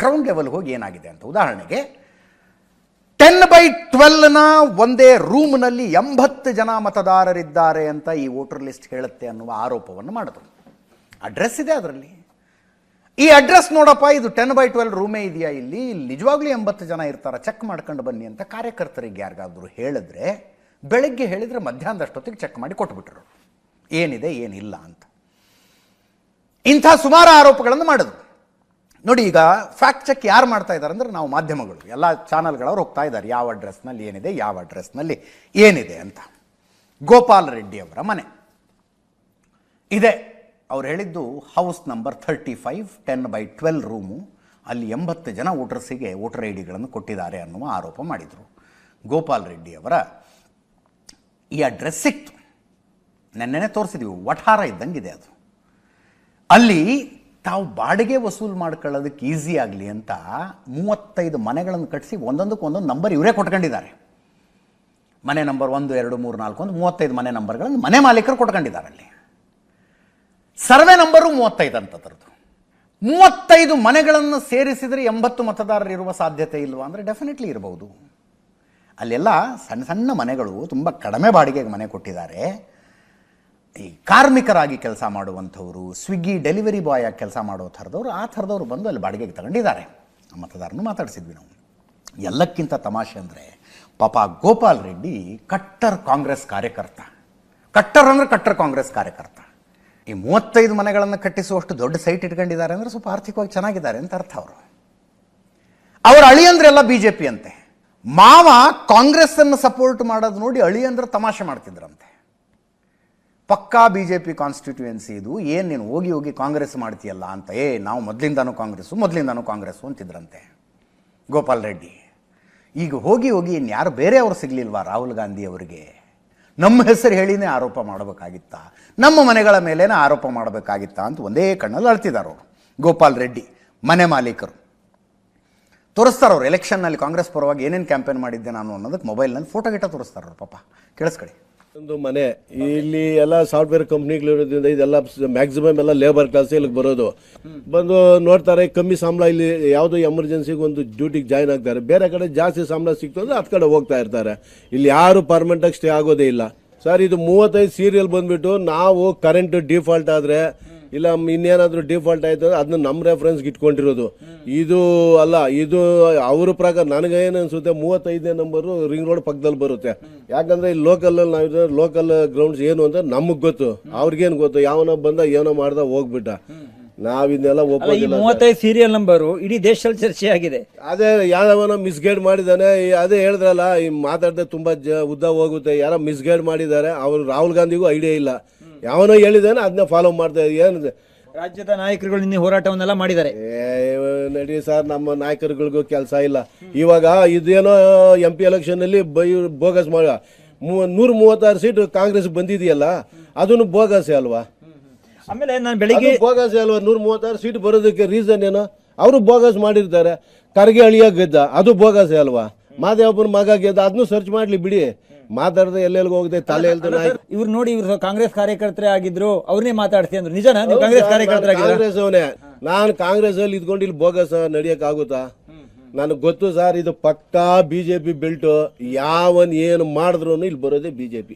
Ground ಲೆವೆಲ್ಗೆ ಹೋಗಿ ಏನಾಗಿದೆ ಅಂತ. ಉದಾಹರಣೆಗೆ 10/12ನ ಒಂದೇ ರೂಮ್ನಲ್ಲಿ 80 ಜನ ಮತದಾರರಿದ್ದಾರೆ ಅಂತ ಈ ವೋಟರ್ ಲಿಸ್ಟ್ ಹೇಳುತ್ತೆ ಅನ್ನುವ ಆರೋಪವನ್ನು ಮಾಡಿದ್ರು. ಅಡ್ರೆಸ್ ಇದೆ ಅದರಲ್ಲಿ. ಈ ಅಡ್ರೆಸ್ ನೋಡಪ್ಪ, ಇದು 10/12 ರೂಮೇ ಇದೆಯಾ, ಇಲ್ಲಿ ನಿಜವಾಗ್ಲೂ 80 ಜನ ಇರ್ತಾರ, ಚೆಕ್ ಮಾಡ್ಕೊಂಡು ಬನ್ನಿ ಅಂತ ಕಾರ್ಯಕರ್ತರಿಗೆ ಯಾರಿಗಾದ್ರೂ ಹೇಳಿದ್ರೆ, ಬೆಳಗ್ಗೆ ಹೇಳಿದರೆ ಮಧ್ಯಾಹ್ನದಷ್ಟೊತ್ತಿಗೆ ಚೆಕ್ ಮಾಡಿ ಕೊಟ್ಬಿಟ್ರು ಏನಿದೆ ಏನಿಲ್ಲ ಅಂತ. ಇಂಥ ಸುಮಾರು ಆರೋಪಗಳನ್ನು ಮಾಡಿದ್ರು. ನೋಡಿ, ಈಗ ಫ್ಯಾಕ್ಟ್ ಚೆಕ್ ಯಾರು ಮಾಡ್ತಾ ಇದ್ದಾರೆ ಅಂದರೆ ನಾವು ಮಾಧ್ಯಮಗಳು, ಎಲ್ಲ ಚಾನಲ್ಗಳವ್ರು ಹೋಗ್ತಾ ಇದ್ದಾರೆ ಯಾವ ಅಡ್ರೆಸ್ನಲ್ಲಿ ಏನಿದೆ, ಯಾವ ಅಡ್ರೆಸ್ನಲ್ಲಿ ಏನಿದೆ ಅಂತ. ಗೋಪಾಲ್ ರೆಡ್ಡಿ ಅವರ ಮನೆ ಇದೆ. ಅವ್ರು ಹೇಳಿದ್ದು ಹೌಸ್ ನಂಬರ್ 35, 10/12 ರೂಮು. ಅಲ್ಲಿ 80 ಜನ ವೋಟರ್ಸಿಗೆ ವೋಟರ್ ಐ ಡಿಗಳನ್ನು ಕೊಟ್ಟಿದ್ದಾರೆ ಅನ್ನುವ ಆರೋಪ ಮಾಡಿದರು. ಗೋಪಾಲ್ ರೆಡ್ಡಿ ಅವರ ಈ ಅಡ್ರೆಸ್ ಸಿಕ್ತು. ನೆನ್ನೆನೆ ತೋರಿಸಿದ್ವಿ, ವಠಾರ ಇದ್ದಂಗಿದೆ ಅದು. ಅಲ್ಲಿ ತಾವು ಬಾಡಿಗೆ ವಸೂಲು ಮಾಡ್ಕೊಳ್ಳೋದಕ್ಕೆ ಈಸಿ ಆಗಲಿ ಅಂತ 35 ಮನೆಗಳನ್ನು ಕಟ್ಟಿಸಿ ಒಂದೊಂದಕ್ಕೆ ಒಂದೊಂದು ನಂಬರ್ ಇವರೇ ಕೊಟ್ಕೊಂಡಿದ್ದಾರೆ. ಮನೆ ನಂಬರ್ 1, 2, 3, 4 ಒಂದು 35 ಮನೆ ನಂಬರ್ಗಳನ್ನು ಮನೆ ಮಾಲೀಕರು ಕೊಟ್ಕೊಂಡಿದ್ದಾರೆ. ಅಲ್ಲಿ ಸರ್ವೆ ನಂಬರು 35 ಅಂತದ್ರದ್ದು. 35 ಮನೆಗಳನ್ನು ಸೇರಿಸಿದರೆ 80 ಮತದಾರರು ಇರುವ ಸಾಧ್ಯತೆ ಇಲ್ವಾ ಅಂದರೆ ಡೆಫಿನೆಟ್ಲಿ ಇರಬಹುದು. ಅಲ್ಲೆಲ್ಲ ಸಣ್ಣ ಸಣ್ಣ ಮನೆಗಳು, ತುಂಬ ಕಡಿಮೆ ಬಾಡಿಗೆಗೆ ಮನೆ ಕೊಟ್ಟಿದ್ದಾರೆ. ಈ ಕಾರ್ಮಿಕರಾಗಿ ಕೆಲಸ ಮಾಡುವಂಥವ್ರು, ಸ್ವಿಗ್ಗಿ ಡೆಲಿವರಿ ಬಾಯ್ ಆಗಿ ಕೆಲಸ ಮಾಡೋ ಥರದವರು, ಆ ಥರದವರು ಬಂದು ಅಲ್ಲಿ ಬಾಡಿಗೆಗೆ ತಗೊಂಡಿದ್ದಾರೆ. ಮತದಾರನು ಮಾತಾಡಿಸಿದ್ವಿ ನಾವು. ಎಲ್ಲಕ್ಕಿಂತ ತಮಾಷೆ ಅಂದರೆ ಪಾಪ ಗೋಪಾಲ್ ರೆಡ್ಡಿ ಕಟ್ಟರ್ ಕಾಂಗ್ರೆಸ್ ಕಾರ್ಯಕರ್ತ. ಕಟ್ಟರ್ ಅಂದರೆ ಕಟ್ಟರ್ ಕಾಂಗ್ರೆಸ್ ಕಾರ್ಯಕರ್ತ. ಈ 35 ಮನೆಗಳನ್ನು ಕಟ್ಟಿಸುವಷ್ಟು ದೊಡ್ಡ ಸೈಟ್ ಇಟ್ಕೊಂಡಿದ್ದಾರೆ ಅಂದರೆ ಸ್ವಲ್ಪ ಆರ್ಥಿಕವಾಗಿ ಚೆನ್ನಾಗಿದ್ದಾರೆ ಅಂತ ಅರ್ಥ. ಅವರ ಅಳಿಯಂದ್ರೆಲ್ಲ BJP ಅಂತೆ. ಮಾವ ಕಾಂಗ್ರೆಸ್ ಅನ್ನು ಸಪೋರ್ಟ್ ಮಾಡೋದು ನೋಡಿ ಅಳಿಯಂದ್ರೆ ತಮಾಷೆ ಮಾಡ್ತಿದ್ರಂತೆ. ಪಕ್ಕಾ BJP ಕಾನ್ಸ್ಟಿಟ್ಯೂಯೆನ್ಸಿ ಇದು, ಏನು ನೀನು ಹೋಗಿ ಹೋಗಿ ಕಾಂಗ್ರೆಸ್ ಮಾಡ್ತೀಯಲ್ಲ ಅಂತ. ನಾವು ಮೊದಲಿಂದಾನು ಕಾಂಗ್ರೆಸ್ಸು ಅಂತಿದ್ರಂತೆ ಗೋಪಾಲ್ ರೆಡ್ಡಿ. ಈಗ ಹೋಗಿ ಹೋಗಿ ಇನ್ಯಾರು ಬೇರೆಯವರು ಸಿಗಲಿಲ್ವಾ ರಾಹುಲ್ ಗಾಂಧಿ ಅವರಿಗೆ? ನಮ್ಮ ಹೆಸರು ಹೇಳಿನೇ ಆರೋಪ ಮಾಡಬೇಕಾಗಿತ್ತಾ, ನಮ್ಮ ಮನೆಗಳ ಮೇಲೇನೇ ಆರೋಪ ಮಾಡಬೇಕಾಗಿತ್ತಾ ಅಂತ ಒಂದೇ ಕಣ್ಣಲ್ಲಿ ಅಳ್ತಿದ್ದಾರೆ ಅವರು. ಗೋಪಾಲ್ ರೆಡ್ಡಿ ಮನೆ ಮಾಲೀಕರು ತೋರಿಸ್ತಾರೆ. ಅವರು ಎಲೆಕ್ಷನ್ನಲ್ಲಿ ಕಾಂಗ್ರೆಸ್ ಪರವಾಗಿ ಏನೇನು ಕ್ಯಾಂಪೇನ್ ಮಾಡಿದ್ದೆ ನಾನು ಅನ್ನೋದಕ್ಕೆ ಮೊಬೈಲ್ನಲ್ಲಿ ಫೋಟೋ ಗಿಟ ತೋರಿಸ್ತಾರೆ ಅವರು. ಪಾಪ ಕೇಳಿಸ್ಕೊಳ್ಳಿ. ಒಂದು ಮನೆ ಇಲ್ಲಿ ಎಲ್ಲ ಸಾಫ್ಟ್ವೇರ್ ಕಂಪ್ನಿಗಳಿರೋದ್ರಿಂದ ಇದೆಲ್ಲ ಮ್ಯಾಕ್ಸಿಮಮ್ ಎಲ್ಲ ಲೇಬರ್ ಕ್ಲಾಸ್ ಇಲ್ಲಿಗೆ ಬರೋದು. ಬಂದು ನೋಡ್ತಾರೆ ಕಮ್ಮಿ ಸಂಬಳ, ಇಲ್ಲಿ ಯಾವುದೋ ಎಮರ್ಜೆನ್ಸಿಗೆ ಒಂದು ಡ್ಯೂಟಿಗೆ ಜಾಯ್ನ್ ಆಗ್ತಾರೆ. ಬೇರೆ ಕಡೆ ಜಾಸ್ತಿ ಸಂಬಳ ಸಿಕ್ತು ಅಂದ್ರೆ ಹತ್ತು ಕಡೆ ಹೋಗ್ತಾ ಇರ್ತಾರೆ. ಇಲ್ಲಿ ಯಾರು ಪರ್ಮನೆಂಟಾಗಿ ಸ್ಟೇ ಆಗೋದೇ ಇಲ್ಲ ಸರ್. ಇದು 35 ಸೀರಿಯಲ್ ಬಂದ್ಬಿಟ್ಟು ನಾವು ಕರೆಂಟ್ ಡಿಫಾಲ್ಟ್ ಆದರೆ ಇಲ್ಲ ಇನ್ನೇನಾದರೂ ಡಿಫಾಲ್ಟ್ ಆಯ್ತು ಅದನ್ನ ನಮ್ಮ ರೆಫರೆನ್ಸ್ಗೆ ಇಟ್ಕೊಂಡಿರೋದು. ಇದು ಅಲ್ಲ, ಇದು ಅವ್ರ ಪ್ರಕಾರ ನನಗೇನು ಅನ್ಸುತ್ತೆ 35ನೇ ನಂಬರು ರಿಂಗ್ ರೋಡ್ ಪಕ್ಕದಲ್ಲಿ ಬರುತ್ತೆ. ಯಾಕಂದ್ರೆ ಈ ಲೋಕಲಲ್ಲಿ ನಾವು ಲೋಕಲ್ ಗ್ರೌಂಡ್ಸ್ ಏನು ಅಂತ ನಮಗೆ ಗೊತ್ತು, ಅವ್ರಿಗೇನು ಗೊತ್ತು. ಯಾವನೋ ಬಂದ ಏನೋ ಮಾಡ್ದ ಹೋಗ್ಬಿಟ್ಟ. ನಾವಿನ್ನೆಲ್ಲ ಒಪ್ಪೋದಿಲ್ಲ. 35 ಸೀರಿಯಲ್ ನಂಬರು ಇಡೀ ದೇಶದಲ್ಲಿ ಚರ್ಚೆ ಆಗಿದೆ. ಅದೇ ಯಾವನೋ ಮಿಸ್ಗೈಡ್ ಮಾಡಿದ್ದಾನೆ. ಅದೇ ಹೇಳಿದ್ರಲ್ಲ, ಈ ಮಾತಾಡದೆ ತುಂಬಾ ಉದ್ದ ಹೋಗುತ್ತೆ. ಯಾರೋ ಮಿಸ್ಗೈಡ್ ಮಾಡಿದ್ದಾರೆ. ಅವರು ರಾಹುಲ್ ಗಾಂಧಿಗೂ ಐಡಿಯಾ ಇಲ್ಲ, ಯಾವನೋ ಹೇಳಿದಾನೆ ಅದನ್ನ ಫಾಲೋ ಮಾಡ್ತಾ ಏನಿದೆ. ರಾಜ್ಯದ ನಾಯಕರುಗಳು ನಿನ್ನೆ ಹೋರಾಟವನ್ನೆಲ್ಲ ಮಾಡಿದ್ದಾರೆ. ನಡಿ ಸರ್, ನಮ್ಮ ನಾಯಕರುಗಳಿಗೂ ಕೆಲಸ ಇಲ್ಲ. ಇವಾಗ ಇದೇನೋ MP ಎಲೆಕ್ಷನ್ ಅಲ್ಲಿ ಬೋಗಸ್ ಮಾಡ 136 ಸೀಟ್ ಕಾಂಗ್ರೆಸ್ ಬಂದಿದೆಯಲ್ಲ, ಅದನ್ನು ಬೋಗಸೆ ಅಲ್ವಾ? ಆಮೇಲೆ ನಾನು ಬೆಳಿಗ್ಗೆ ಬೋಗಸ್ ಅಲ್ವಾ 136 ಸೀಟ್ ಬರೋದಕ್ಕೆ ರೀಸನ್ ಏನು? ಅವರು ಬೋಗಸ್ ಮಾಡಿರ್ತಾರೆ. ಖರ್ಗೆ ಅಳಿಯ ಗೆದ್ದ, ಅದು ಬೋಗಸ್ ಅಲ್ವಾ? ಮಾದೇವಪ್ಪನ ಮಗ ಗೆದ್ದ, ಅದನ್ನು ಸರ್ಚ್ ಮಾಡ್ಲಿ ಬಿಡಿ. ಮಾತಾಡದೆ ಎಲ್ಲೆಲ್ಗೂ ಹೋಗದೆ ತಲೆ ಇವ್ರು ನೋಡಿ, ಇವ್ರು ಕಾಂಗ್ರೆಸ್ ಕಾರ್ಯಕರ್ತರೇ ಆಗಿದ್ರು, ಅವ್ರನ್ನೇ ಮಾತಾಡ್ತೀನಿ ಅಂದ್ರು. ನಿಜನಾ? ನೀವು ಕಾಂಗ್ರೆಸ್ ಕಾರ್ಯಕರ್ತರಾಗಿದ್ರು? ಕಾಂಗ್ರೆಸ್ ಅವನೇ. ನಾನು ಕಾಂಗ್ರೆಸ್ ಅಲ್ಲಿ ಇದ್ಕೊಂಡು ಇಲ್ಲಿ ಬೋಗಸ್ ನಡಿಯಕ್ ಆಗುತ್ತಾ? ನನಗೆ ಗೊತ್ತು ಸರ್, ಇದು ಪಕ್ಕಾ BJP ಬೆಲ್ಟ್. ಯಾವನ್ ಏನು ಮಾಡಿದ್ರು ಇಲ್ಲಿ ಬರೋದೇ BJP.